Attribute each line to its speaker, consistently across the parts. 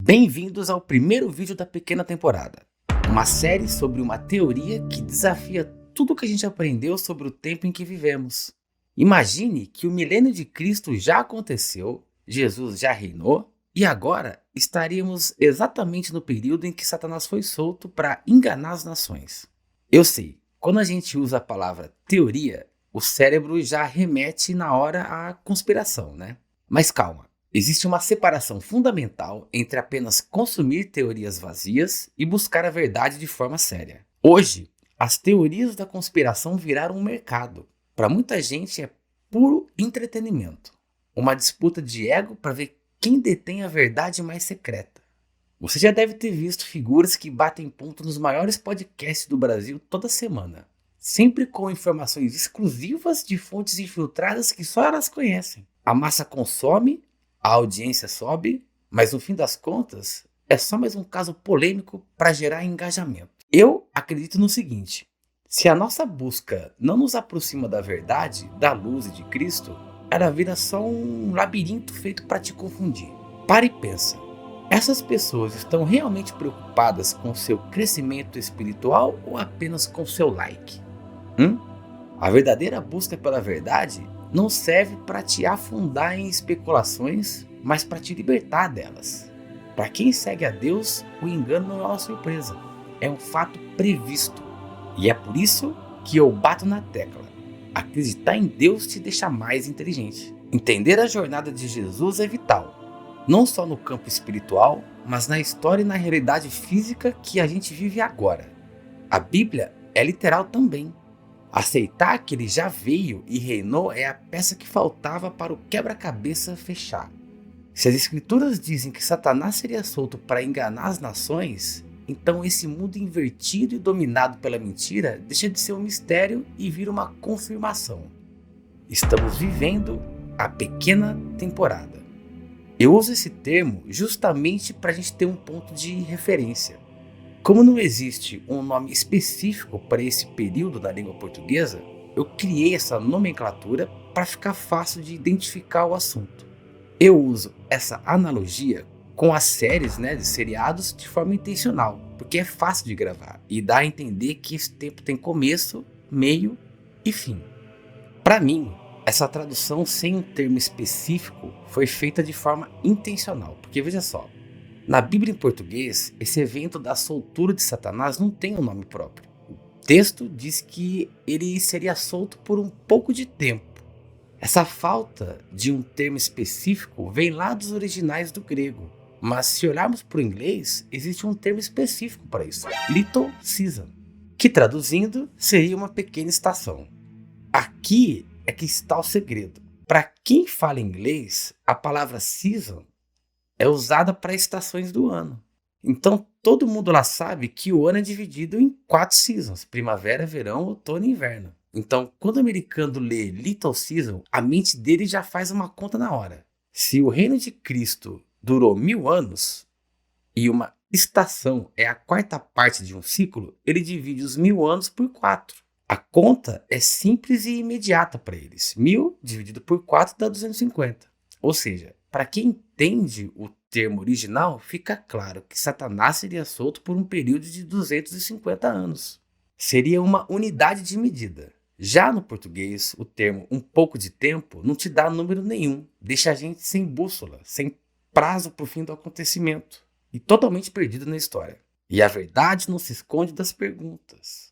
Speaker 1: Bem-vindos ao primeiro vídeo da pequena temporada, uma série sobre uma teoria que desafia tudo o que a gente aprendeu sobre o tempo em que vivemos. Imagine que o milênio de Cristo já aconteceu, Jesus já reinou, e agora estaríamos exatamente no período em que Satanás foi solto para enganar as nações. Eu sei, quando a gente usa a palavra teoria, o cérebro já remete na hora à conspiração, né? Mas calma. Existe uma separação fundamental entre apenas consumir teorias vazias e buscar a verdade de forma séria. Hoje, as teorias da conspiração viraram um mercado. Para muita gente é puro entretenimento. Uma disputa de ego para ver quem detém a verdade mais secreta. Você já deve ter visto figuras que batem ponto nos maiores podcasts do Brasil toda semana. Sempre com informações exclusivas de fontes infiltradas que só elas conhecem. A massa consome, a audiência sobe, mas no fim das contas, é só mais um caso polêmico para gerar engajamento. Eu acredito no seguinte: se a nossa busca não nos aproxima da verdade, da luz e de Cristo, ela vira só um labirinto feito para te confundir. Para e pensa. Essas pessoas estão realmente preocupadas com seu crescimento espiritual ou apenas com seu like? A verdadeira busca pela verdade não serve para te afundar em especulações, mas para te libertar delas. Para quem segue a Deus, o engano não é uma surpresa, é um fato previsto. E é por isso que eu bato na tecla. Acreditar em Deus te deixa mais inteligente. Entender a jornada de Jesus é vital, não só no campo espiritual, mas na história e na realidade física que a gente vive agora. A Bíblia é literal também. Aceitar que ele já veio e reinou é a peça que faltava para o quebra-cabeça fechar. Se as escrituras dizem que Satanás seria solto para enganar as nações, então esse mundo invertido e dominado pela mentira deixa de ser um mistério e vira uma confirmação. Estamos vivendo a pequena temporada. Eu uso esse termo justamente para a gente ter um ponto de referência. Como não existe um nome específico para esse período da língua portuguesa, eu criei essa nomenclatura para ficar fácil de identificar o assunto. Eu uso essa analogia com as séries, de seriados de forma intencional, porque é fácil de gravar e dá a entender que esse tempo tem começo, meio e fim. Para mim, essa tradução sem um termo específico foi feita de forma intencional, porque veja só, na Bíblia em português, esse evento da soltura de Satanás não tem um nome próprio. O texto diz que ele seria solto por um pouco de tempo. Essa falta de um termo específico vem lá dos originais do grego. Mas se olharmos para o inglês, existe um termo específico para isso, little season, que traduzindo seria uma pequena estação. Aqui é que está o segredo. Para quem fala inglês, a palavra season é usada para estações do ano. Então todo mundo lá sabe que o ano é dividido em 4 seasons: primavera, verão, outono e inverno. Então quando o americano lê Little Season, a mente dele já faz uma conta na hora. Se o reino de Cristo durou 1000 anos e uma estação é a quarta parte de um ciclo, ele divide os 1000 anos por 4. A conta é simples e imediata para eles. 1000 dividido por 4 dá 250. Ou seja, para quem entende o termo original, fica claro que Satanás seria solto por um período de 250 anos. Seria uma unidade de medida. Já no português, o termo um pouco de tempo não te dá número nenhum, deixa a gente sem bússola, sem prazo para o fim do acontecimento e totalmente perdido na história. E a verdade não se esconde das perguntas.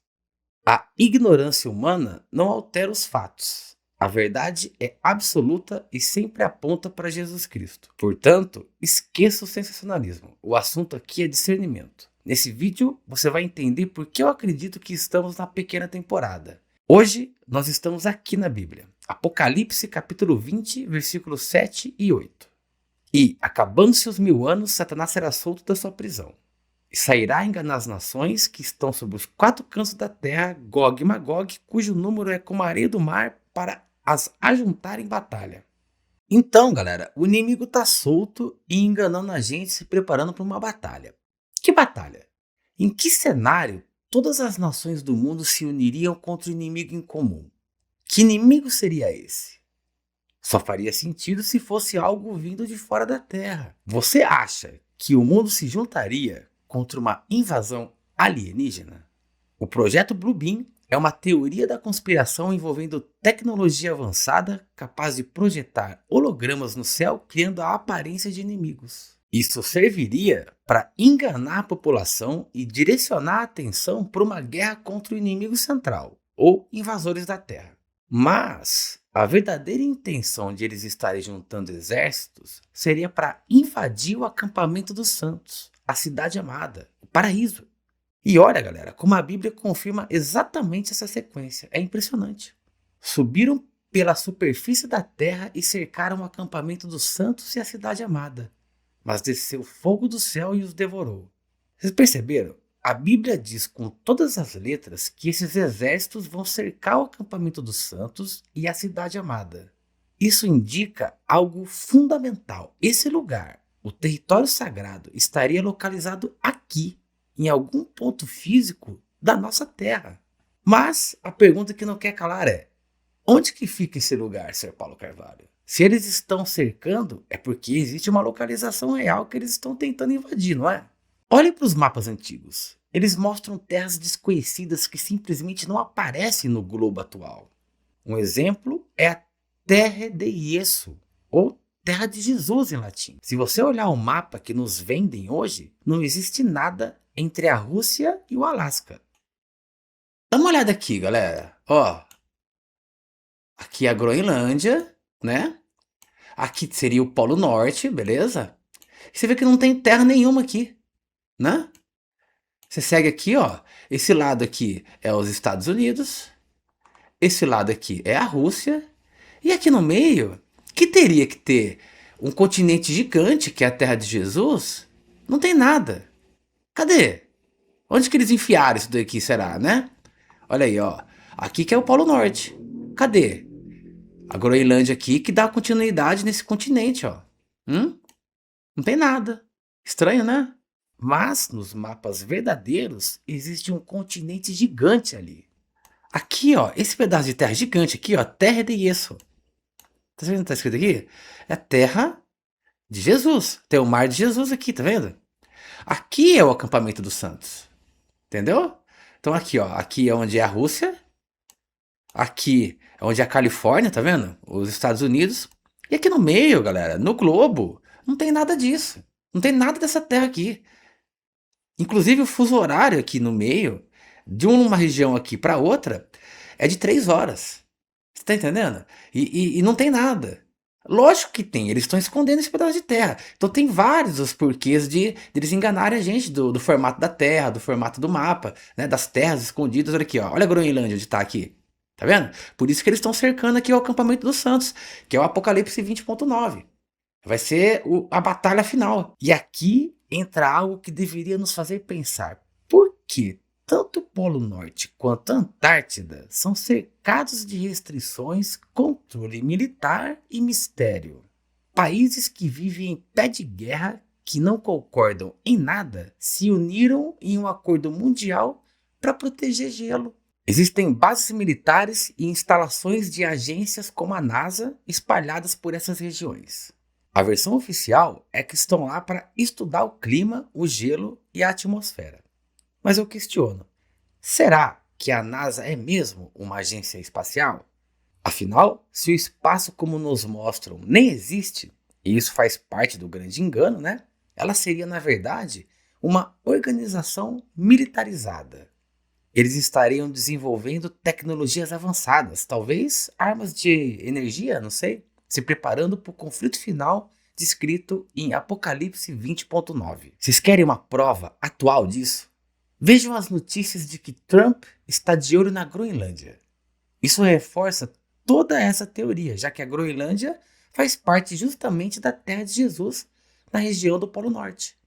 Speaker 1: A ignorância humana não altera os fatos. A verdade é absoluta e sempre aponta para Jesus Cristo. Portanto, esqueça o sensacionalismo. O assunto aqui é discernimento. Nesse vídeo, você vai entender por que eu acredito que estamos na pequena temporada. Hoje, nós estamos aqui na Bíblia. Apocalipse capítulo 20, versículos 7 e 8. E, acabando-se os 1000 anos, Satanás será solto da sua prisão. E sairá a enganar as nações que estão sobre os 4 cantos da terra, Gog e Magog, cujo número é como a areia do mar, para as ajuntar em batalha. Então, galera, o inimigo está solto e enganando a gente, se preparando para uma batalha. Que batalha? Em que cenário todas as nações do mundo se uniriam contra o inimigo em comum? Que inimigo seria esse? Só faria sentido se fosse algo vindo de fora da Terra. Você acha que o mundo se juntaria contra uma invasão alienígena? O projeto Bluebeam é uma teoria da conspiração envolvendo tecnologia avançada capaz de projetar hologramas no céu, criando a aparência de inimigos. Isso serviria para enganar a população e direcionar a atenção para uma guerra contra o inimigo central, ou invasores da Terra. Mas a verdadeira intenção de eles estarem juntando exércitos seria para invadir o acampamento dos santos, a cidade amada, o paraíso. E olha, galera, como a Bíblia confirma exatamente essa sequência. É impressionante. Subiram pela superfície da terra e cercaram o acampamento dos santos e a cidade amada. Mas desceu fogo do céu e os devorou. Vocês perceberam? A Bíblia diz com todas as letras que esses exércitos vão cercar o acampamento dos santos e a cidade amada. Isso indica algo fundamental. Esse lugar, o território sagrado, estaria localizado aqui, em algum ponto físico da nossa Terra. Mas a pergunta que não quer calar é: onde que fica esse lugar, Sr. Paulo Carvalho? Se eles estão cercando, é porque existe uma localização real que eles estão tentando invadir, não é? Olhem para os mapas antigos. Eles mostram terras desconhecidas que simplesmente não aparecem no globo atual. Um exemplo é a Terra de Ieso, ou Terra de Jesus em latim. Se você olhar o mapa que nos vendem hoje, não existe nada entre a Rússia e o Alasca. Dá uma olhada aqui, galera. Ó, aqui é a Groenlândia, né? Aqui seria o Polo Norte, beleza? E você vê que não tem terra nenhuma aqui, né? Você segue aqui, ó. Esse lado aqui é os Estados Unidos. Esse lado aqui é a Rússia. E aqui no meio, que teria que ter um continente gigante, que é a Terra de Jesus, não tem nada. Cadê? Onde que eles enfiaram isso daqui, será, né? Olha aí, ó. Aqui que é o Polo Norte. Cadê? A Groenlândia aqui que dá continuidade nesse continente, ó. Não tem nada. Estranho, né? Mas nos mapas verdadeiros existe um continente gigante ali. Aqui, ó, esse pedaço de terra gigante aqui, ó, Terra de Ieso. Tá vendo o que tá escrito aqui? É a Terra de Jesus. Tem o Mar de Jesus aqui, tá vendo? Aqui é o acampamento dos santos. Entendeu? Então aqui, ó, aqui é onde é a Rússia. Aqui é onde é a Califórnia, tá vendo? Os Estados Unidos. E aqui no meio, galera, no globo, não tem nada disso. Não tem nada dessa terra aqui. Inclusive o fuso horário aqui no meio, de uma região aqui para outra, é de 3 horas. Você tá entendendo? E não tem nada. Lógico que tem, eles estão escondendo esse pedaço de terra. Então tem vários os porquês de eles enganarem a gente do formato da terra, do formato do mapa, né? Das terras escondidas. Olha aqui, ó. Olha a Groenlândia onde tá aqui. Tá vendo? Por isso que eles estão cercando aqui o acampamento dos santos, que é o Apocalipse 20.9. Vai ser a batalha final. E aqui entra algo que deveria nos fazer pensar. Por que tanto o Polo Norte quanto a Antártida são cercados de restrições, controle militar e mistério? Países que vivem em pé de guerra, que não concordam em nada, se uniram em um acordo mundial para proteger gelo. Existem bases militares e instalações de agências como a NASA espalhadas por essas regiões. A versão oficial é que estão lá para estudar o clima, o gelo e a atmosfera. Mas eu questiono, será que a NASA é mesmo uma agência espacial? Afinal, se o espaço como nos mostram nem existe, e isso faz parte do grande engano, né? Ela seria, na verdade, uma organização militarizada. Eles estariam desenvolvendo tecnologias avançadas, talvez armas de energia, não sei, se preparando para o conflito final descrito em Apocalipse 20.9. Vocês querem uma prova atual disso? Vejam as notícias de que Trump está de olho na Groenlândia. Isso reforça toda essa teoria, já que a Groenlândia faz parte justamente da Terra de Jesus, na região do Polo Norte.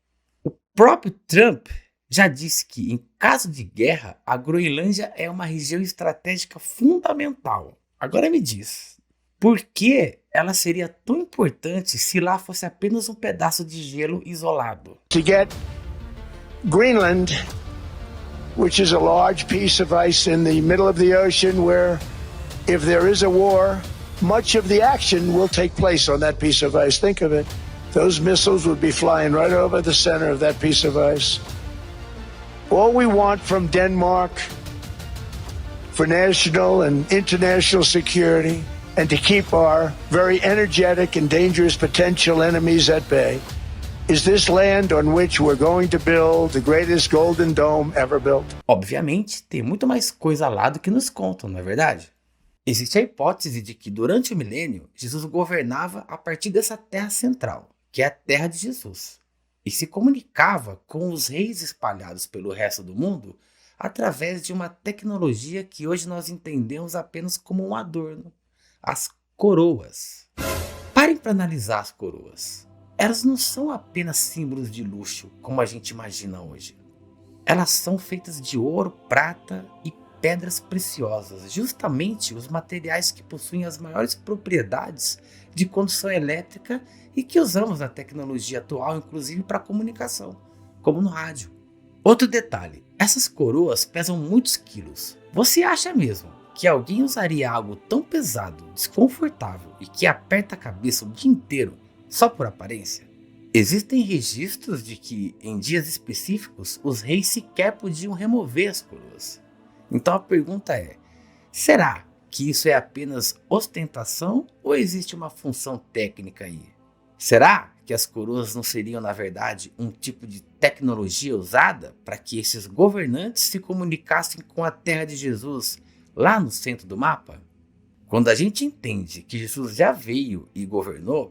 Speaker 1: O próprio Trump já disse que, em caso de guerra, a Groenlândia é uma região estratégica fundamental. Agora me diz, por que ela seria tão importante se lá fosse apenas um pedaço de gelo isolado?
Speaker 2: To get Greenland, which is a large piece of ice in the middle of the ocean where, if there is a war, much of the action will take place on that piece of ice. Think of it. those missiles would be flying right over the center of that piece of ice. All we want from Denmark for national and international security and to keep our very energetic and dangerous potential enemies at bay is this land on which we're going to build the greatest golden dome ever built.
Speaker 1: Obviamente, tem muito mais coisa lá do que nos contam, não é verdade? Existe a hipótese de que durante o milênio, Jesus governava a partir dessa terra central, que é a terra de Jesus, e se comunicava com os reis espalhados pelo resto do mundo através de uma tecnologia que hoje nós entendemos apenas como um adorno, as coroas. Parem para analisar as coroas. Elas não são apenas símbolos de luxo, como a gente imagina hoje. Elas são feitas de ouro, prata e pedras preciosas, justamente os materiais que possuem as maiores propriedades de condução elétrica e que usamos na tecnologia atual, inclusive para comunicação, como no rádio. Outro detalhe, essas coroas pesam muitos quilos. Você acha mesmo que alguém usaria algo tão pesado, desconfortável e que aperta a cabeça o dia inteiro só por aparência? Existem registros de que, em dias específicos, os reis sequer podiam remover as coroas. Então a pergunta é, será que isso é apenas ostentação ou existe uma função técnica aí? Será que as coroas não seriam, na verdade, um tipo de tecnologia usada para que esses governantes se comunicassem com a terra de Jesus lá no centro do mapa? Quando a gente entende que Jesus já veio e governou,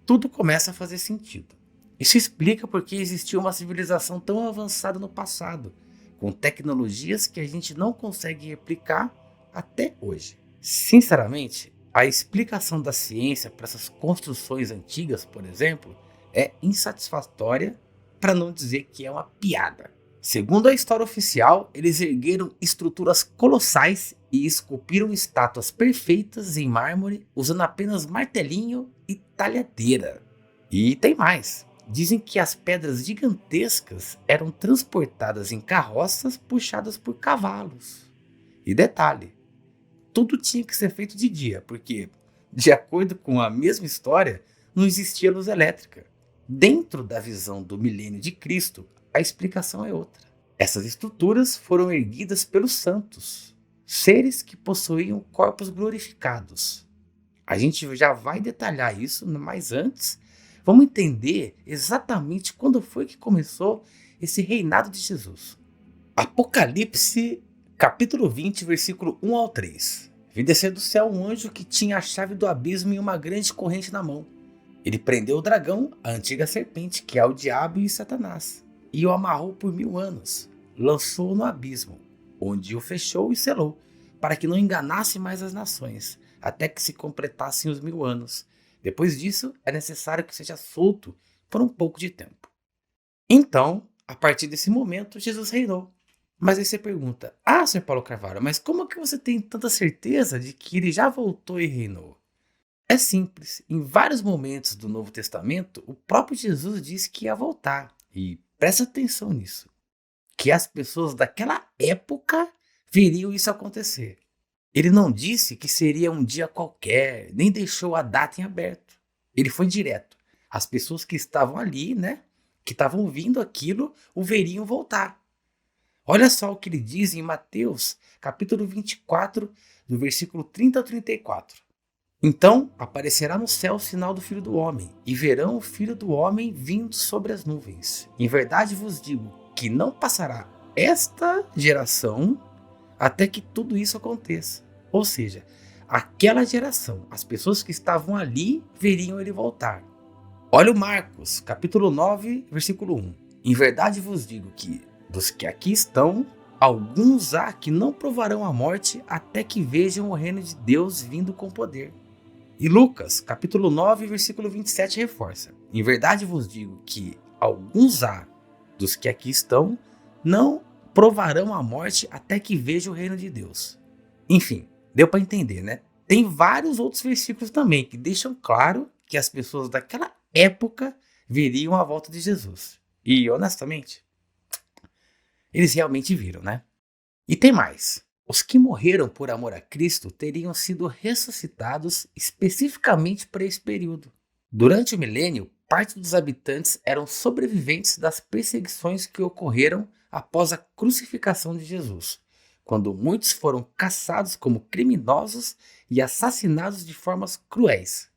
Speaker 1: tudo começa a fazer sentido. Isso explica porque existiu uma civilização tão avançada no passado, com tecnologias que a gente não consegue replicar até hoje. Sinceramente, a explicação da ciência para essas construções antigas, por exemplo, é insatisfatória, para não dizer que é uma piada. Segundo a história oficial, eles ergueram estruturas colossais e esculpiram estátuas perfeitas em mármore usando apenas martelinho e talhadeira. E tem mais. Dizem que as pedras gigantescas eram transportadas em carroças puxadas por cavalos. E detalhe, tudo tinha que ser feito de dia, porque, de acordo com a mesma história, não existia luz elétrica. Dentro da visão do milênio de Cristo, a explicação é outra. Essas estruturas foram erguidas pelos santos, seres que possuíam corpos glorificados. A gente já vai detalhar isso, mas antes, vamos entender exatamente quando foi que começou esse reinado de Jesus. Apocalipse, capítulo 20, versículo 1 ao 3. Vi descer do céu um anjo que tinha a chave do abismo e uma grande corrente na mão. Ele prendeu o dragão, a antiga serpente, que é o diabo e Satanás, e o amarrou por 1000 anos. Lançou-o no abismo, onde o fechou e selou, para que não enganasse mais as nações, até que se completassem os 1000 anos. Depois disso, é necessário que seja solto por um pouco de tempo. Então, a partir desse momento, Jesus reinou. Mas aí você pergunta, Sr. Paulo Carvalho, mas como que você tem tanta certeza de que ele já voltou e reinou? É simples, em vários momentos do Novo Testamento, o próprio Jesus disse que ia voltar. E presta atenção nisso, que as pessoas daquela época veriam isso acontecer. Ele não disse que seria um dia qualquer, nem deixou a data em aberto. Ele foi direto. As pessoas que estavam ali, que estavam ouvindo aquilo, o veriam voltar. Olha só o que ele diz em Mateus, capítulo 24, do versículo 30 ao 34. Então aparecerá no céu o sinal do Filho do Homem, e verão o Filho do Homem vindo sobre as nuvens. Em verdade vos digo que não passará esta geração até que tudo isso aconteça. Ou seja, aquela geração, as pessoas que estavam ali, veriam ele voltar. Olha o Marcos, capítulo 9, versículo 1. Em verdade vos digo que, dos que aqui estão, alguns há que não provarão a morte até que vejam o reino de Deus vindo com poder. E Lucas, capítulo 9, versículo 27 reforça. Em verdade vos digo que alguns há dos que aqui estão, não provarão a morte até que vejam o reino de Deus. Enfim, deu para entender, Tem vários outros versículos também que deixam claro que as pessoas daquela época veriam a volta de Jesus. E, honestamente, eles realmente viram, E tem mais. Os que morreram por amor a Cristo teriam sido ressuscitados especificamente para esse período. Durante o milênio, parte dos habitantes eram sobreviventes das perseguições que ocorreram após a crucificação de Jesus, quando muitos foram caçados como criminosos e assassinados de formas cruéis,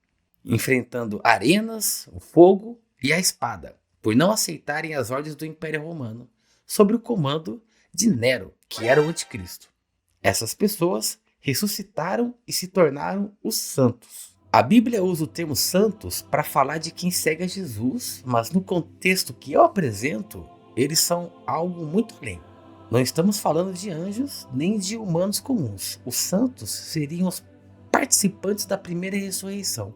Speaker 1: enfrentando arenas, o fogo e a espada, por não aceitarem as ordens do Império Romano, sob o comando de Nero, que era o anticristo. Essas pessoas ressuscitaram e se tornaram os santos. A Bíblia usa o termo santos para falar de quem segue a Jesus, mas no contexto que eu apresento, eles são algo muito além. Não estamos falando de anjos nem de humanos comuns. Os santos seriam os participantes da primeira ressurreição,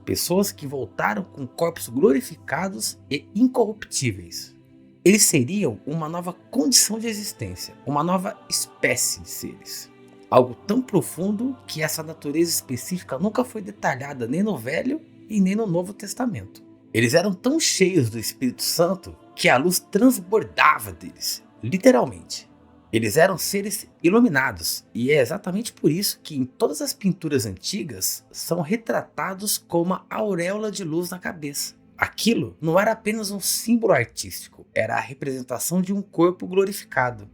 Speaker 1: pessoas que voltaram com corpos glorificados e incorruptíveis. Eles seriam uma nova condição de existência, uma nova espécie de seres. Algo tão profundo que essa natureza específica nunca foi detalhada nem no Velho e nem no Novo Testamento. Eles eram tão cheios do Espírito Santo que a luz transbordava deles, literalmente. Eles eram seres iluminados, e é exatamente por isso que em todas as pinturas antigas são retratados com uma auréola de luz na cabeça. Aquilo não era apenas um símbolo artístico, era a representação de um corpo glorificado.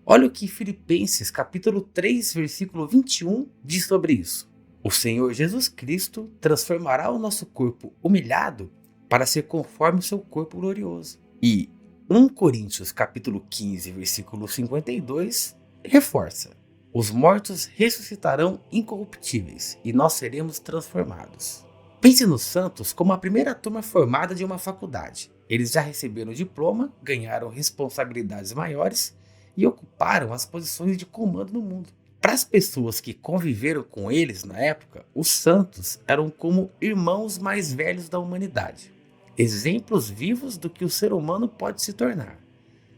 Speaker 1: Olha o que Filipenses capítulo 3, versículo 21 diz sobre isso. O Senhor Jesus Cristo transformará o nosso corpo humilhado para ser conforme o seu corpo glorioso. E 1 Coríntios capítulo 15, versículo 52 reforça: os mortos ressuscitarão incorruptíveis e nós seremos transformados. Pense nos santos como a primeira turma formada de uma faculdade. Eles já receberam o diploma, ganharam responsabilidades maiores e ocuparam as posições de comando no mundo. Para as pessoas que conviveram com eles na época, os santos eram como irmãos mais velhos da humanidade, exemplos vivos do que o ser humano pode se tornar.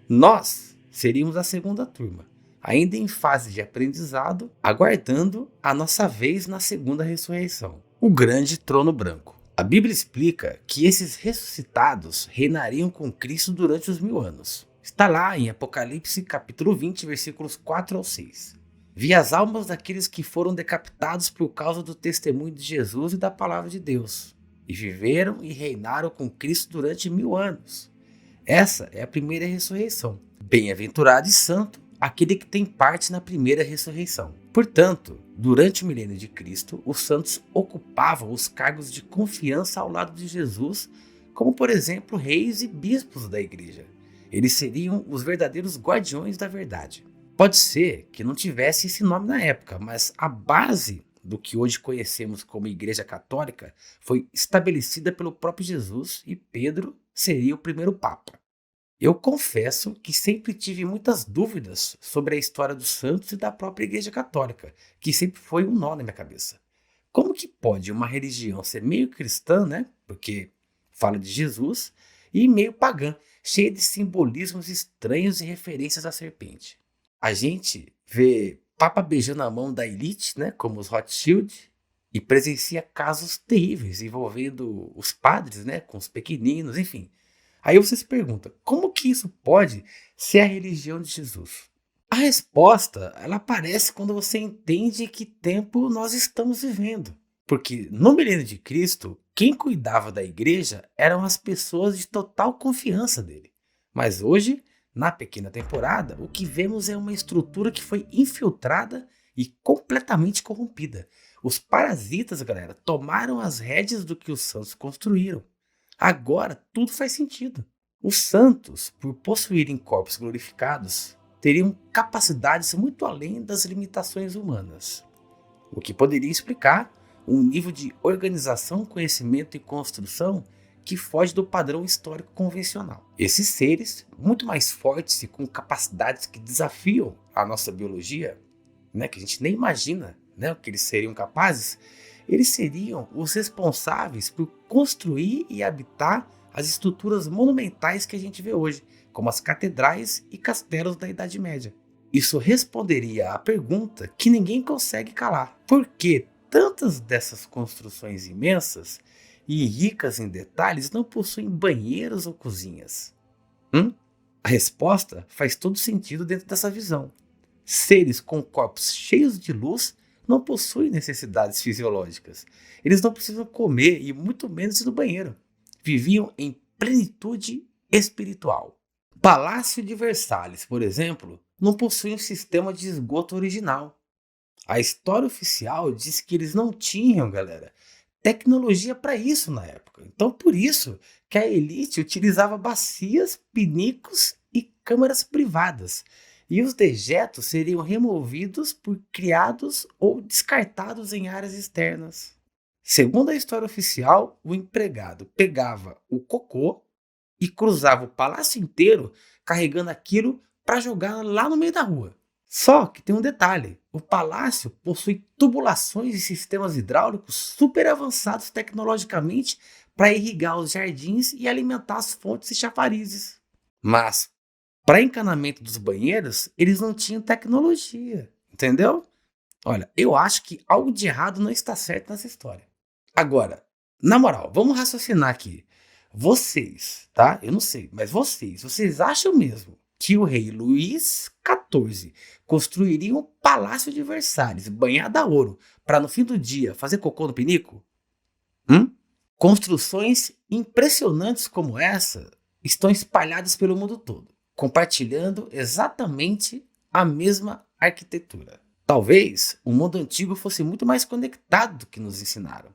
Speaker 1: Nós seríamos a segunda turma, ainda em fase de aprendizado, aguardando a nossa vez na segunda ressurreição, o grande trono branco. A Bíblia explica que esses ressuscitados reinariam com Cristo durante os 1000 anos. Está lá em Apocalipse capítulo 20, versículos 4 ao 6. Vi as almas daqueles que foram decapitados por causa do testemunho de Jesus e da palavra de Deus, e viveram e reinaram com Cristo durante 1000 anos. Essa é a primeira ressurreição. Bem-aventurado e santo aquele que tem parte na primeira ressurreição. Portanto, durante o milênio de Cristo, os santos ocupavam os cargos de confiança ao lado de Jesus, como por exemplo reis e bispos da igreja. Eles seriam os verdadeiros guardiões da verdade. Pode ser que não tivesse esse nome na época, mas a base do que hoje conhecemos como Igreja Católica foi estabelecida pelo próprio Jesus e Pedro seria o primeiro Papa. Eu confesso que sempre tive muitas dúvidas sobre a história dos santos e da própria Igreja Católica, que sempre foi um nó na minha cabeça. Como que pode uma religião ser meio cristã, né? Porque fala de Jesus, e meio pagã, cheia de simbolismos estranhos e referências à serpente? A gente vê Papa beijando a mão da elite, né, como os Rothschild, e presencia casos terríveis envolvendo os padres, né, com os pequeninos, enfim. Aí você se pergunta, como que isso pode ser a religião de Jesus? A resposta, ela aparece quando você entende que tempo nós estamos vivendo. Porque no milênio de Cristo, quem cuidava da igreja eram as pessoas de total confiança dele. Mas hoje, na pequena temporada, o que vemos é uma estrutura que foi infiltrada e completamente corrompida. Os parasitas, galera, tomaram as rédeas do que os santos construíram. Agora tudo faz sentido. Os santos, por possuírem corpos glorificados, teriam capacidades muito além das limitações humanas, o que poderia explicar um nível de organização, conhecimento e construção que foge do padrão histórico convencional. Esses seres, muito mais fortes e com capacidades que desafiam a nossa biologia, né, que a gente nem imagina, né, o que eles seriam capazes, eles seriam os responsáveis por construir e habitar as estruturas monumentais que a gente vê hoje, como as catedrais e castelos da Idade Média. Isso responderia à pergunta que ninguém consegue calar: por que tantas dessas construções imensas e ricas em detalhes não possuem banheiros ou cozinhas? A resposta faz todo sentido dentro dessa visão. Seres com corpos cheios de luz não possuem necessidades fisiológicas. Eles não precisam comer e muito menos ir no banheiro. viviam em plenitude espiritual. O Palácio de Versalhes, por exemplo, não possui um sistema de esgoto original. A história oficial diz que eles não tinham, galera, tecnologia para isso na época. Então, por isso que a elite utilizava bacias, pinicos e câmaras privadas. E os dejetos seriam removidos por criados ou descartados em áreas externas. Segundo a história oficial, o empregado pegava o cocô e cruzava o palácio inteiro carregando aquilo para jogar lá no meio da rua. Só que tem um detalhe: o palácio possui tubulações e sistemas hidráulicos super avançados tecnologicamente para irrigar os jardins e alimentar as fontes e chafarizes. Mas, para encanamento dos banheiros, eles não tinham tecnologia, entendeu? Olha, eu acho que algo de errado não está certo nessa história. Agora, na moral, vamos raciocinar aqui. Vocês, tá? Eu não sei, mas vocês acham mesmo que o rei Luís XIV construiria um palácio de Versalhes banhado a ouro para no fim do dia fazer cocô no pinico? Construções impressionantes como essa estão espalhadas pelo mundo todo, compartilhando exatamente a mesma arquitetura. Talvez o mundo antigo fosse muito mais conectado do que nos ensinaram.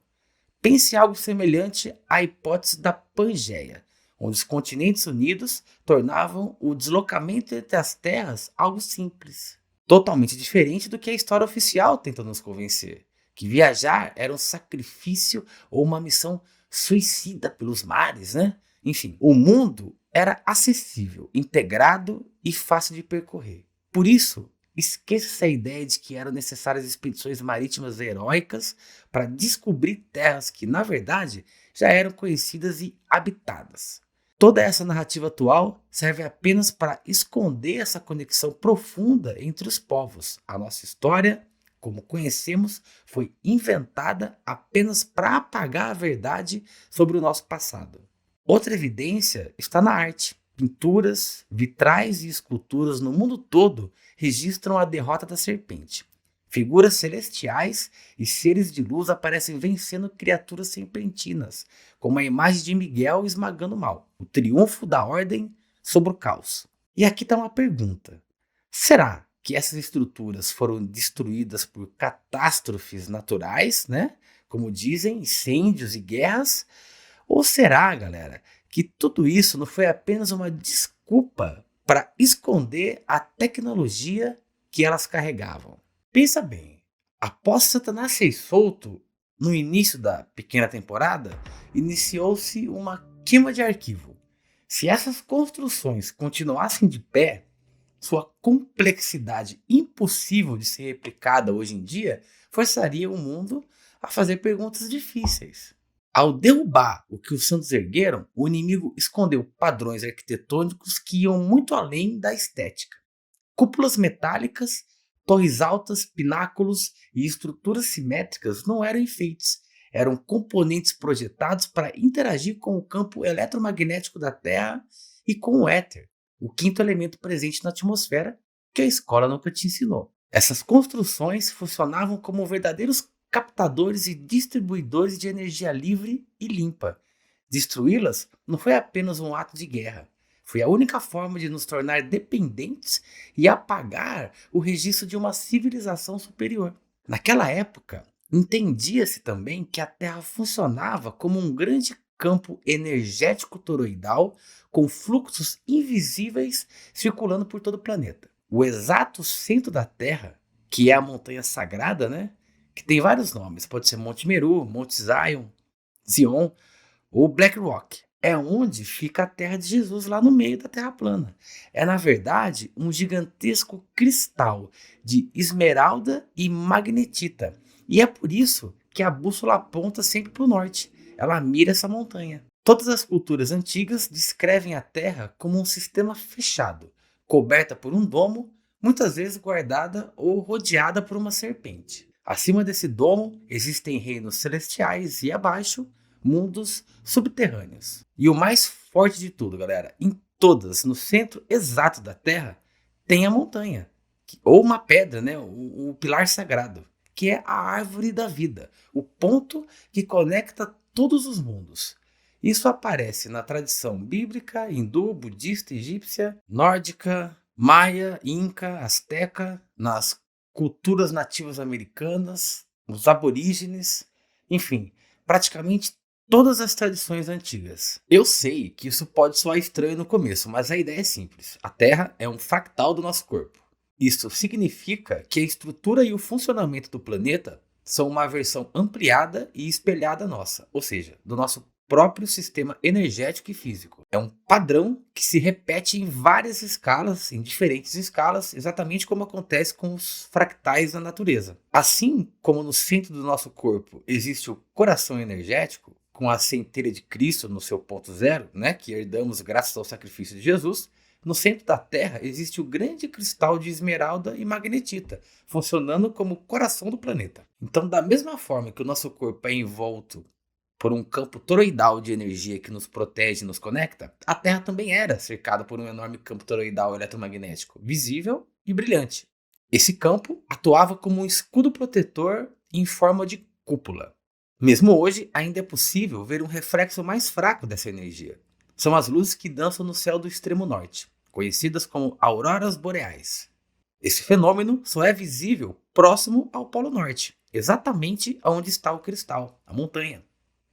Speaker 1: Pense em algo semelhante à hipótese da Pangeia, onde os continentes unidos tornavam o deslocamento entre as terras algo simples. Totalmente diferente do que a história oficial tenta nos convencer, que viajar era um sacrifício ou uma missão suicida pelos mares, né? Enfim, o mundo era acessível, integrado e fácil de percorrer. Por isso, esqueça essa ideia de que eram necessárias expedições marítimas heróicas para descobrir terras que, na verdade, já eram conhecidas e habitadas. Toda essa narrativa atual serve apenas para esconder essa conexão profunda entre os povos. A nossa história, como conhecemos, foi inventada apenas para apagar a verdade sobre o nosso passado. Outra evidência está na arte. Pinturas, vitrais e esculturas no mundo todo registram a derrota da serpente. Figuras celestiais e seres de luz aparecem vencendo criaturas serpentinas, como a imagem de Miguel esmagando o mal, o triunfo da ordem sobre o caos. E aqui está uma pergunta: será que essas estruturas foram destruídas por catástrofes naturais, né? Como dizem, incêndios e guerras? Ou será, galera, que tudo isso não foi apenas uma desculpa para esconder a tecnologia que elas carregavam? Pensa bem, após Satanás ser solto, no início da pequena temporada, iniciou-se uma queima de arquivo. Se essas construções continuassem de pé, sua complexidade impossível de ser replicada hoje em dia forçaria o mundo a fazer perguntas difíceis. Ao derrubar o que os santos ergueram, o inimigo escondeu padrões arquitetônicos que iam muito além da estética. Cúpulas metálicas, torres altas, pináculos e estruturas simétricas não eram enfeites, eram componentes projetados para interagir com o campo eletromagnético da Terra e com o éter, o quinto elemento presente na atmosfera que a escola nunca te ensinou. Essas construções funcionavam como verdadeiros captadores e distribuidores de energia livre e limpa. Destruí-las não foi apenas um ato de guerra. Foi a única forma de nos tornar dependentes e apagar o registro de uma civilização superior. Naquela época, entendia-se também que a Terra funcionava como um grande campo energético toroidal com fluxos invisíveis circulando por todo o planeta. O exato centro da Terra, que é a montanha sagrada, né? Que tem vários nomes, pode ser Monte Meru, Monte Zion ou Black Rock. É onde fica a terra de Jesus, lá no meio da Terra plana. É, na verdade, um gigantesco cristal de esmeralda e magnetita. E é por isso que a bússola aponta sempre para o norte. Ela mira essa montanha. Todas as culturas antigas descrevem a Terra como um sistema fechado, coberta por um domo, muitas vezes guardada ou rodeada por uma serpente. Acima desse domo existem reinos celestiais e abaixo, mundos subterrâneos. E o mais forte de tudo, galera, em todas, no centro exato da Terra, tem a montanha, ou uma pedra, né, o pilar sagrado, que é a árvore da vida, o ponto que conecta todos os mundos. Isso aparece na tradição bíblica, hindu, budista, egípcia, nórdica, maia, inca, asteca, nas culturas nativas americanas, os aborígenes, enfim, praticamente todas as tradições antigas. Eu sei que isso pode soar estranho no começo, mas a ideia é simples. A Terra é um fractal do nosso corpo. Isso significa que a estrutura e o funcionamento do planeta são uma versão ampliada e espelhada nossa, ou seja, do nosso próprio sistema energético e físico. É um padrão que se repete em várias escalas, em diferentes escalas, exatamente como acontece com os fractais da natureza. Assim como no centro do nosso corpo existe o coração energético, com a centelha de Cristo no seu ponto zero, né, que herdamos graças ao sacrifício de Jesus, no centro da Terra existe o grande cristal de esmeralda e magnetita, funcionando como o coração do planeta. Então, da mesma forma que o nosso corpo é envolto por um campo toroidal de energia que nos protege e nos conecta, a Terra também era cercada por um enorme campo toroidal eletromagnético, visível e brilhante. Esse campo atuava como um escudo protetor em forma de cúpula. Mesmo hoje, ainda é possível ver um reflexo mais fraco dessa energia. São as luzes que dançam no céu do extremo norte, conhecidas como auroras boreais. Esse fenômeno só é visível próximo ao Polo Norte, exatamente onde está o cristal, a montanha.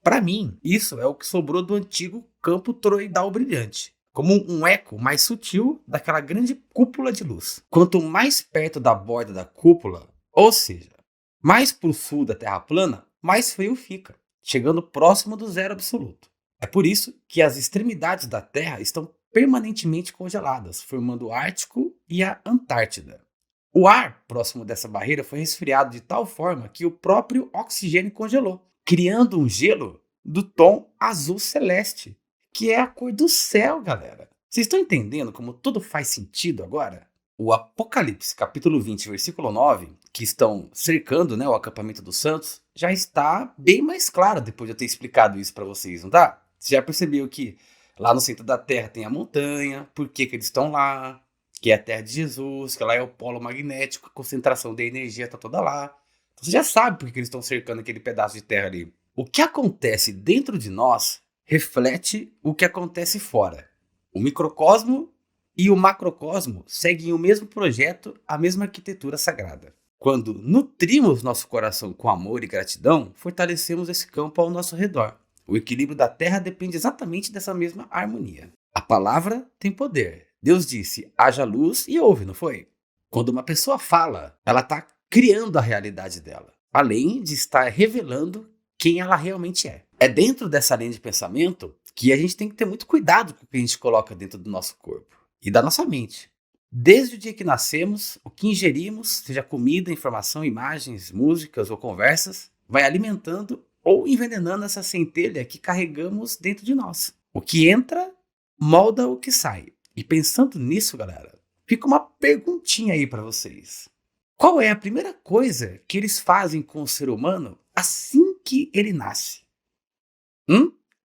Speaker 1: Para mim, isso é o que sobrou do antigo campo toroidal brilhante, como um eco mais sutil daquela grande cúpula de luz. Quanto mais perto da borda da cúpula, ou seja, mais para o sul da Terra plana, mais frio fica, chegando próximo do zero absoluto. É por isso que as extremidades da Terra estão permanentemente congeladas, formando o Ártico e a Antártida. O ar próximo dessa barreira foi resfriado de tal forma que o próprio oxigênio congelou, criando um gelo do tom azul celeste, que é a cor do céu, galera. Vocês estão entendendo como tudo faz sentido agora? O Apocalipse, capítulo 20, versículo 9, que estão cercando, né, o acampamento dos santos, já está bem mais claro depois de eu ter explicado isso para vocês, não tá? Você já percebeu que lá no centro da Terra tem a montanha, por que eles estão lá, que é a Terra de Jesus, que lá é o polo magnético, a concentração da energia está toda lá. Então você já sabe por que eles estão cercando aquele pedaço de terra ali. O que acontece dentro de nós reflete o que acontece fora. O microcosmo e o macrocosmo seguem o mesmo projeto, a mesma arquitetura sagrada. Quando nutrimos nosso coração com amor e gratidão, fortalecemos esse campo ao nosso redor. O equilíbrio da Terra depende exatamente dessa mesma harmonia. A palavra tem poder. Deus disse, haja luz e houve, não foi? Quando uma pessoa fala, ela está criando a realidade dela, além de estar revelando quem ela realmente é. É dentro dessa linha de pensamento que a gente tem que ter muito cuidado com o que a gente coloca dentro do nosso corpo e da nossa mente. Desde o dia que nascemos, o que ingerimos, seja comida, informação, imagens, músicas ou conversas, vai alimentando ou envenenando essa centelha que carregamos dentro de nós. O que entra, molda o que sai. E pensando nisso, galera, fica uma perguntinha aí para vocês. Qual é a primeira coisa que eles fazem com o ser humano assim que ele nasce?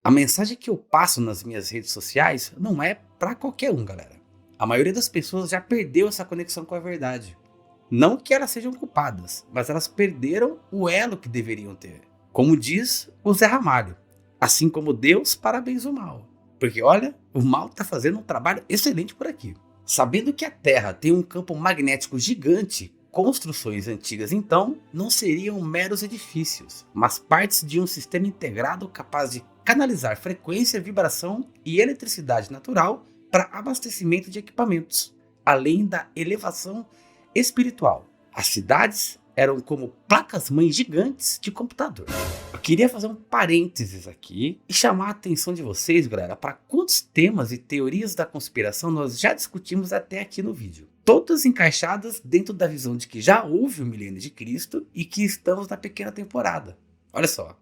Speaker 1: A mensagem que eu passo nas minhas redes sociais não é para qualquer um, galera. A maioria das pessoas já perdeu essa conexão com a verdade. Não que elas sejam culpadas, mas elas perderam o elo que deveriam ter. Como diz o Zé Ramalho, assim como Deus parabeniza o mal. Porque olha, o mal está fazendo um trabalho excelente por aqui. Sabendo que a Terra tem um campo magnético gigante, construções antigas então não seriam meros edifícios, mas partes de um sistema integrado capaz de canalizar frequência, vibração e eletricidade natural para abastecimento de equipamentos, além da elevação espiritual. As cidades eram como placas-mães gigantes de computador. Eu queria fazer um parênteses aqui e chamar a atenção de vocês, galera, para quantos temas e teorias da conspiração nós já discutimos até aqui no vídeo. Todas encaixadas dentro da visão de que já houve o milênio de Cristo e que estamos na pequena temporada. Olha só,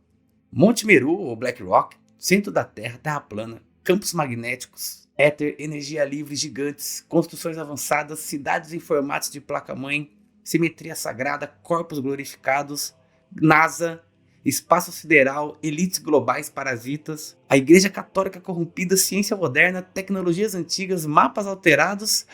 Speaker 1: Monte Meru ou Black Rock, centro da Terra, terra plana, campos magnéticos, éter, energia livre gigantes, construções avançadas, cidades em formatos de placa-mãe, simetria sagrada, corpos glorificados, NASA, espaço sideral, elites globais parasitas, a igreja católica corrompida, ciência moderna, tecnologias antigas, mapas alterados.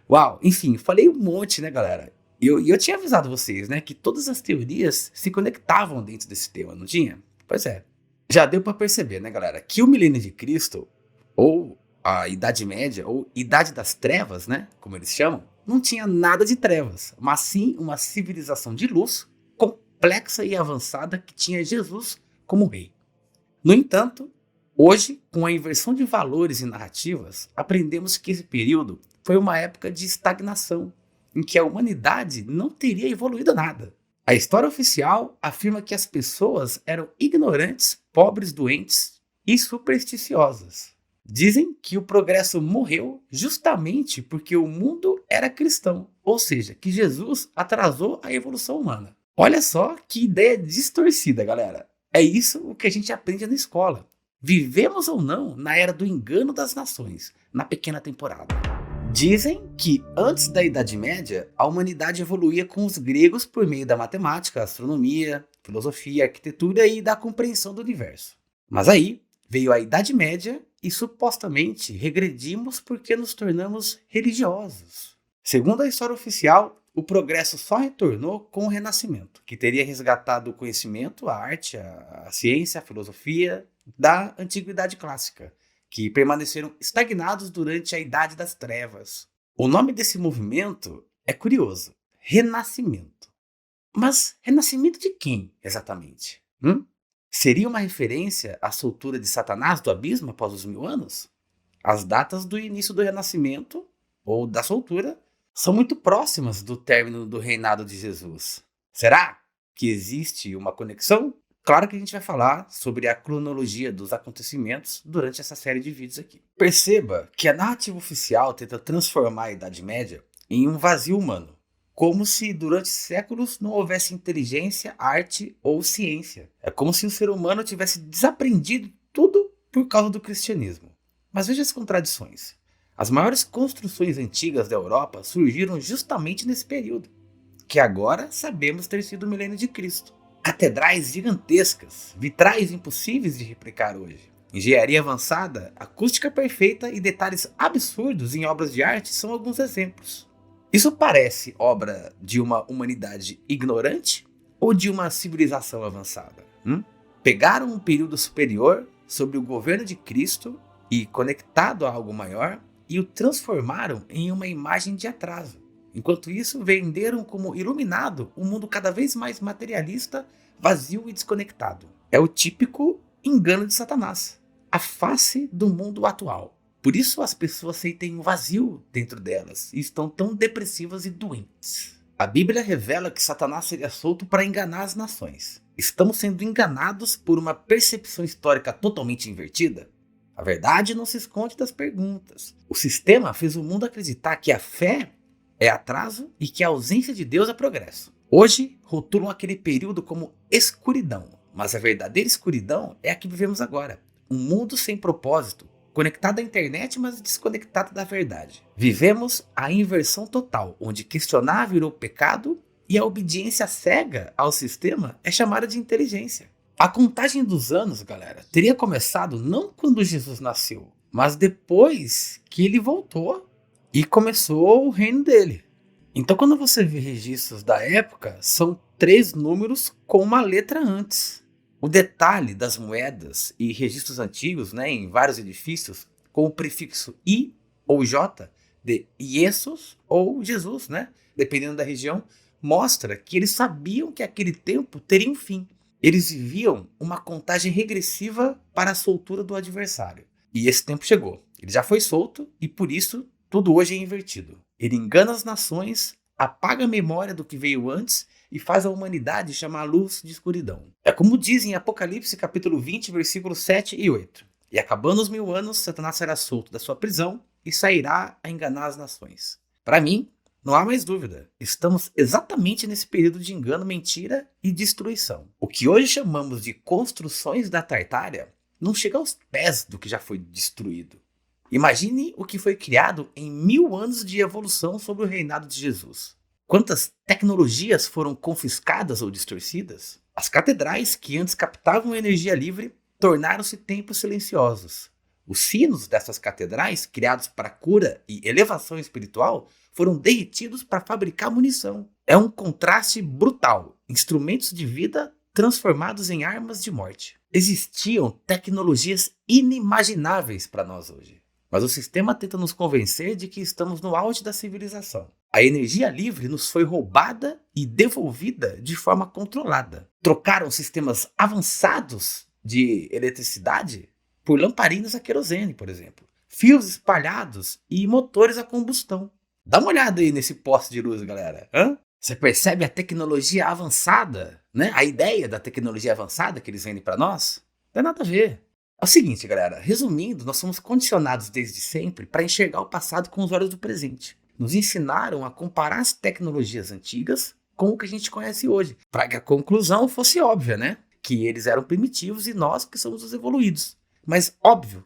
Speaker 1: Uau, enfim, falei um monte, né, galera? E eu tinha avisado vocês, né, que todas as teorias se conectavam dentro desse tema, não tinha? Pois é. Já deu para perceber, né, galera, que o milênio de Cristo, ou a Idade Média, ou Idade das Trevas, né, como eles chamam, não tinha nada de trevas, mas sim uma civilização de luz complexa e avançada que tinha Jesus como rei. No entanto, hoje, com a inversão de valores e narrativas, aprendemos que esse período foi uma época de estagnação, em que a humanidade não teria evoluído nada. A história oficial afirma que as pessoas eram ignorantes, pobres, doentes e supersticiosas. Dizem que o progresso morreu justamente porque o mundo era cristão, ou seja, que Jesus atrasou a evolução humana. Olha só que ideia distorcida, galera. É isso o que a gente aprende na escola. Vivemos ou não na era do engano das nações, na pequena temporada. Dizem que antes da Idade Média, a humanidade evoluía com os gregos por meio da matemática, astronomia, filosofia, arquitetura e da compreensão do universo. Mas aí veio a Idade Média e supostamente regredimos porque nos tornamos religiosos. Segundo a história oficial, o progresso só retornou com o Renascimento, que teria resgatado o conhecimento, a arte, a ciência, a filosofia da Antiguidade Clássica, que permaneceram estagnados durante a Idade das Trevas. O nome desse movimento é curioso, Renascimento. Mas renascimento de quem, exatamente? Seria uma referência à soltura de Satanás do abismo após os 1000 anos? As datas do início do Renascimento, ou da soltura, são muito próximas do término do reinado de Jesus. Será que existe uma conexão? Claro que a gente vai falar sobre a cronologia dos acontecimentos durante essa série de vídeos aqui. Perceba que a narrativa oficial tenta transformar a Idade Média em um vazio humano, como se durante séculos não houvesse inteligência, arte ou ciência. É como se o ser humano tivesse desaprendido tudo por causa do cristianismo. Mas veja as contradições. As maiores construções antigas da Europa surgiram justamente nesse período, que agora sabemos ter sido o milênio de Cristo. Catedrais gigantescas, vitrais impossíveis de replicar hoje, engenharia avançada, acústica perfeita e detalhes absurdos em obras de arte são alguns exemplos. Isso parece obra de uma humanidade ignorante ou de uma civilização avançada? Pegaram um período superior sobre o governo de Cristo e conectado a algo maior e o transformaram em uma imagem de atraso. Enquanto isso, venderam como iluminado um mundo cada vez mais materialista, vazio e desconectado. É o típico engano de Satanás, a face do mundo atual. Por isso as pessoas sentem um vazio dentro delas e estão tão depressivas e doentes. A Bíblia revela que Satanás seria solto para enganar as nações. Estamos sendo enganados por uma percepção histórica totalmente invertida? A verdade não se esconde das perguntas. O sistema fez o mundo acreditar que a fé é atraso e que a ausência de Deus é progresso. Hoje, rotulam aquele período como escuridão, mas a verdadeira escuridão é a que vivemos agora. Um mundo sem propósito, conectado à internet, mas desconectado da verdade. Vivemos a inversão total, onde questionar virou pecado e a obediência cega ao sistema é chamada de inteligência. A contagem dos anos, galera, teria começado não quando Jesus nasceu, mas depois que ele voltou e começou o reino dele. Então, quando você vê registros da época, são 3 números com uma letra antes. O detalhe das moedas e registros antigos, em vários edifícios, com o prefixo I ou J, de Iesus ou Jesus, dependendo da região, mostra que eles sabiam que aquele tempo teria um fim. Eles viviam uma contagem regressiva para a soltura do adversário. E esse tempo chegou. Ele já foi solto e, por isso, tudo hoje é invertido. Ele engana as nações, apaga a memória do que veio antes e faz a humanidade chamar a luz de escuridão. É como diz em Apocalipse capítulo 20, versículos 7 e 8. E acabando os 1000 anos, Satanás será solto da sua prisão e sairá a enganar as nações. Para mim, não há mais dúvida. Estamos exatamente nesse período de engano, mentira e destruição. O que hoje chamamos de construções da Tartária não chega aos pés do que já foi destruído. Imagine o que foi criado em 1000 anos de evolução sobre o reinado de Jesus. Quantas tecnologias foram confiscadas ou distorcidas? As catedrais, que antes captavam energia livre, tornaram-se templos silenciosos. Os sinos dessas catedrais, criados para cura e elevação espiritual, foram derretidos para fabricar munição. É um contraste brutal. Instrumentos de vida transformados em armas de morte. Existiam tecnologias inimagináveis para nós hoje, mas o sistema tenta nos convencer de que estamos no auge da civilização. A energia livre nos foi roubada e devolvida de forma controlada. Trocaram sistemas avançados de eletricidade por lamparinas a querosene, por exemplo, fios espalhados e motores a combustão. Dá uma olhada aí nesse poste de luz, galera. Você percebe a tecnologia avançada, né? A ideia da tecnologia avançada que eles vendem para nós? Não tem nada a ver. É o seguinte, galera. Resumindo, nós somos condicionados desde sempre para enxergar o passado com os olhos do presente. Nos ensinaram a comparar as tecnologias antigas com o que a gente conhece hoje, para que a conclusão fosse óbvia, né? Que eles eram primitivos e nós que somos os evoluídos. Mas óbvio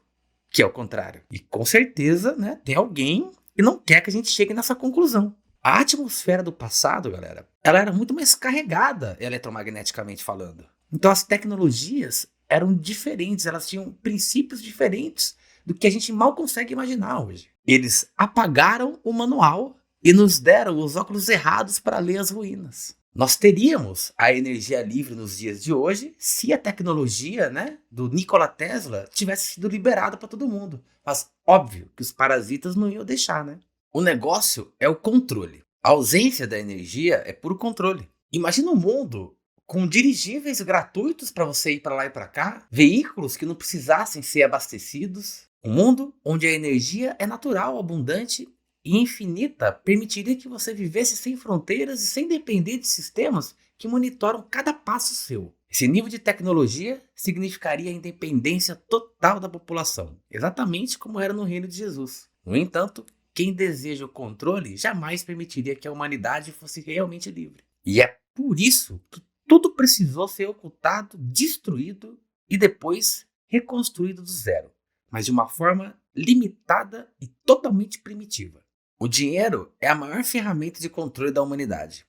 Speaker 1: que é o contrário. E com certeza, né, tem alguém que não quer que a gente chegue nessa conclusão. A atmosfera do passado, galera, ela era muito mais carregada eletromagneticamente falando. Então as tecnologias eram diferentes, elas tinham princípios diferentes do que a gente mal consegue imaginar hoje. Eles apagaram o manual e nos deram os óculos errados para ler as ruínas. Nós teríamos a energia livre nos dias de hoje se a tecnologia, né, do Nikola Tesla tivesse sido liberada para todo mundo. Mas óbvio que os parasitas não iam deixar, né? O negócio é o controle. A ausência da energia é puro controle. Imagina um mundo com dirigíveis gratuitos para você ir para lá e para cá, veículos que não precisassem ser abastecidos. Um mundo onde a energia é natural, abundante e infinita permitiria que você vivesse sem fronteiras e sem depender de sistemas que monitoram cada passo seu. Esse nível de tecnologia significaria a independência total da população, exatamente como era no reino de Jesus. No entanto, quem deseja o controle jamais permitiria que a humanidade fosse realmente livre. E é por isso que tudo precisou ser ocultado, destruído e depois reconstruído do zero, mas de uma forma limitada e totalmente primitiva. O dinheiro é a maior ferramenta de controle da humanidade.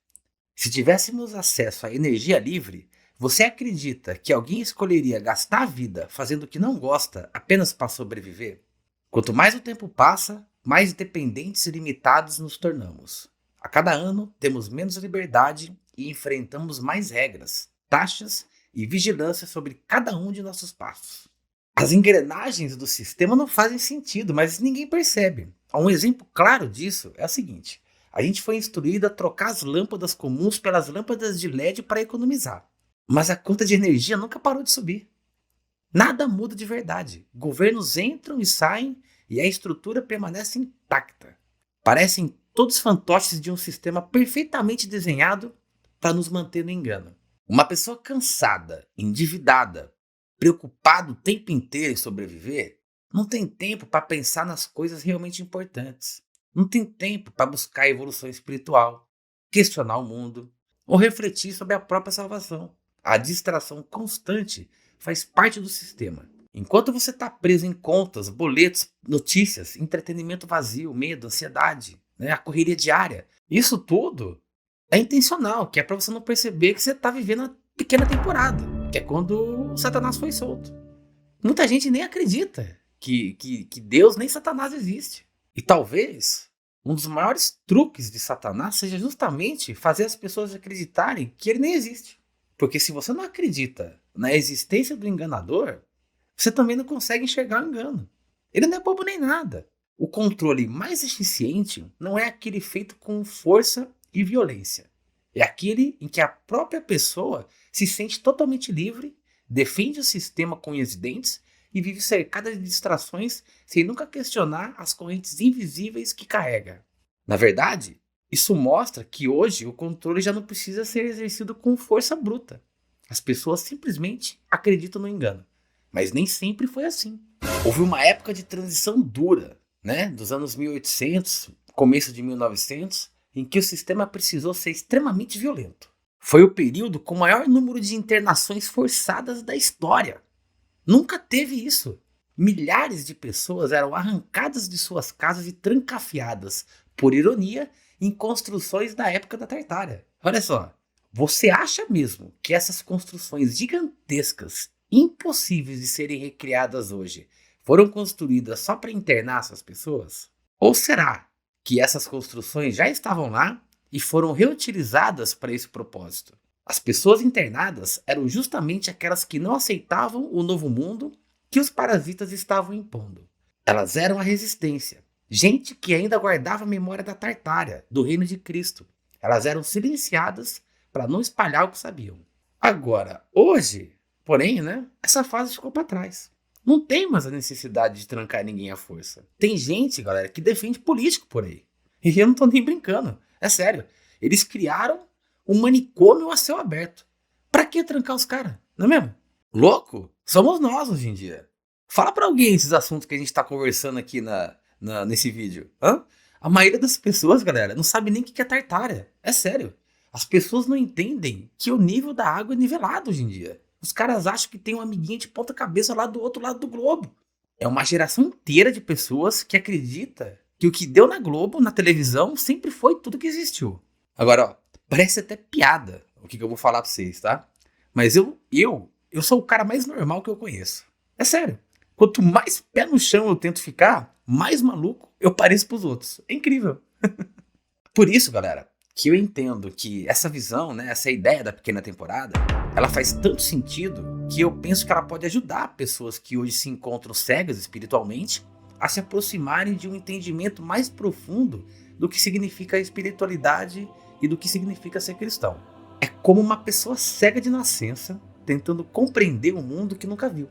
Speaker 1: Se tivéssemos acesso à energia livre, você acredita que alguém escolheria gastar a vida fazendo o que não gosta apenas para sobreviver? Quanto mais o tempo passa, mais dependentes e limitados nos tornamos. A cada ano, temos menos liberdade e enfrentamos mais regras, taxas e vigilância sobre cada um de nossos passos. As engrenagens do sistema não fazem sentido, mas ninguém percebe. Um exemplo claro disso é o seguinte: a gente foi instruído a trocar as lâmpadas comuns pelas lâmpadas de LED para economizar. Mas a conta de energia nunca parou de subir. Nada muda de verdade. Governos entram e saem e a estrutura permanece intacta. Parecem todos fantoches de um sistema perfeitamente desenhado para nos manter no engano. Uma pessoa cansada, endividada, preocupada o tempo inteiro em sobreviver, não tem tempo para pensar nas coisas realmente importantes. Não tem tempo para buscar evolução espiritual, questionar o mundo ou refletir sobre a própria salvação. A distração constante faz parte do sistema. Enquanto você está preso em contas, boletos, notícias, entretenimento vazio, medo, ansiedade, né, a correria diária, isso tudo é intencional, que é para você não perceber que você está vivendo a pequena temporada, que é quando Satanás foi solto. Muita gente nem acredita que Deus nem Satanás existe. E talvez um dos maiores truques de Satanás seja justamente fazer as pessoas acreditarem que ele nem existe. Porque se você não acredita na existência do enganador, você também não consegue enxergar o engano. Ele não é bobo nem nada. O controle mais eficiente não é aquele feito com força e violência. É aquele em que a própria pessoa se sente totalmente livre, defende o sistema com unhas e dentes e vive cercada de distrações sem nunca questionar as correntes invisíveis que carrega. Na verdade, isso mostra que hoje o controle já não precisa ser exercido com força bruta. As pessoas simplesmente acreditam no engano. Mas nem sempre foi assim. Houve uma época de transição dura, né, dos anos 1800, começo de 1900, em que o sistema precisou ser extremamente violento. Foi o período com o maior número de internações forçadas da história. Nunca teve isso. Milhares de pessoas eram arrancadas de suas casas e trancafiadas, por ironia, em construções da época da Tartária. Olha só, você acha mesmo que essas construções gigantescas, impossíveis de serem recriadas hoje, foram construídas só para internar essas pessoas? Ou será que essas construções já estavam lá e foram reutilizadas para esse propósito? As pessoas internadas eram justamente aquelas que não aceitavam o novo mundo que os parasitas estavam impondo. Elas eram a resistência. Gente que ainda guardava a memória da Tartária, do reino de Cristo. Elas eram silenciadas para não espalhar o que sabiam. Agora, hoje, porém, essa fase ficou para trás. Não tem mais a necessidade de trancar ninguém à força. Tem gente, galera, que defende político por aí. E eu não tô nem brincando. É sério. Eles criaram um manicômio a céu aberto. Pra que trancar os caras? Não é mesmo? Louco? Somos nós hoje em dia. Fala pra alguém esses assuntos que a gente tá conversando aqui nesse vídeo. Hã? A maioria das pessoas, galera, não sabe nem o que é Tartária. É sério. As pessoas não entendem que o nível da água é nivelado hoje em dia. Os caras acham que tem um amiguinho de ponta cabeça lá do outro lado do globo. É uma geração inteira de pessoas que acredita que o que deu na Globo, na televisão, sempre foi tudo que existiu. Agora, ó, parece até piada o que eu vou falar pra vocês, tá? Mas eu sou o cara mais normal que eu conheço. É sério. Quanto mais pé no chão eu tento ficar, mais maluco eu pareço pros outros. É incrível. Por isso, galera, que eu entendo que essa visão, essa ideia da pequena temporada, ela faz tanto sentido que eu penso que ela pode ajudar pessoas que hoje se encontram cegas espiritualmente a se aproximarem de um entendimento mais profundo do que significa a espiritualidade e do que significa ser cristão. É como uma pessoa cega de nascença tentando compreender o mundo que nunca viu.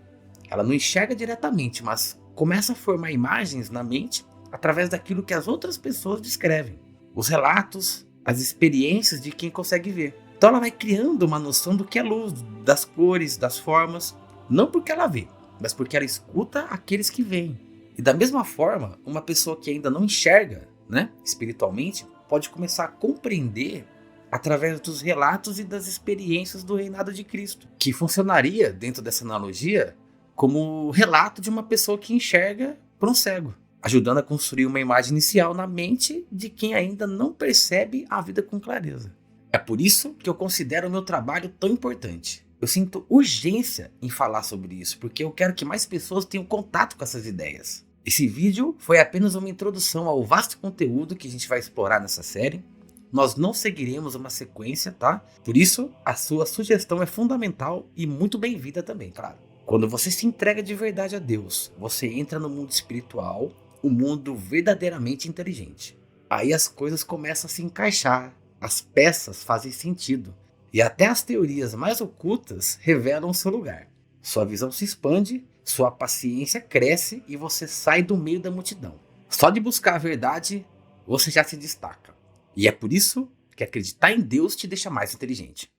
Speaker 1: Ela não enxerga diretamente, mas começa a formar imagens na mente através daquilo que as outras pessoas descrevem. Os relatos, as experiências de quem consegue ver. Então ela vai criando uma noção do que é luz, das cores, das formas, não porque ela vê, mas porque ela escuta aqueles que veem. E da mesma forma, uma pessoa que ainda não enxerga, espiritualmente, pode começar a compreender através dos relatos e das experiências do reinado de Cristo, que funcionaria, dentro dessa analogia, como o relato de uma pessoa que enxerga para um cego, ajudando a construir uma imagem inicial na mente de quem ainda não percebe a vida com clareza. É por isso que eu considero o meu trabalho tão importante. Eu sinto urgência em falar sobre isso, porque eu quero que mais pessoas tenham contato com essas ideias. Esse vídeo foi apenas uma introdução ao vasto conteúdo que a gente vai explorar nessa série. Nós não seguiremos uma sequência, tá? Por isso, a sua sugestão é fundamental e muito bem-vinda também, claro. Quando você se entrega de verdade a Deus, você entra no mundo espiritual, um mundo verdadeiramente inteligente. Aí as coisas começam a se encaixar, as peças fazem sentido, e até as teorias mais ocultas revelam seu lugar. Sua visão se expande, sua paciência cresce e você sai do meio da multidão. Só de buscar a verdade, você já se destaca. E é por isso que acreditar em Deus te deixa mais inteligente.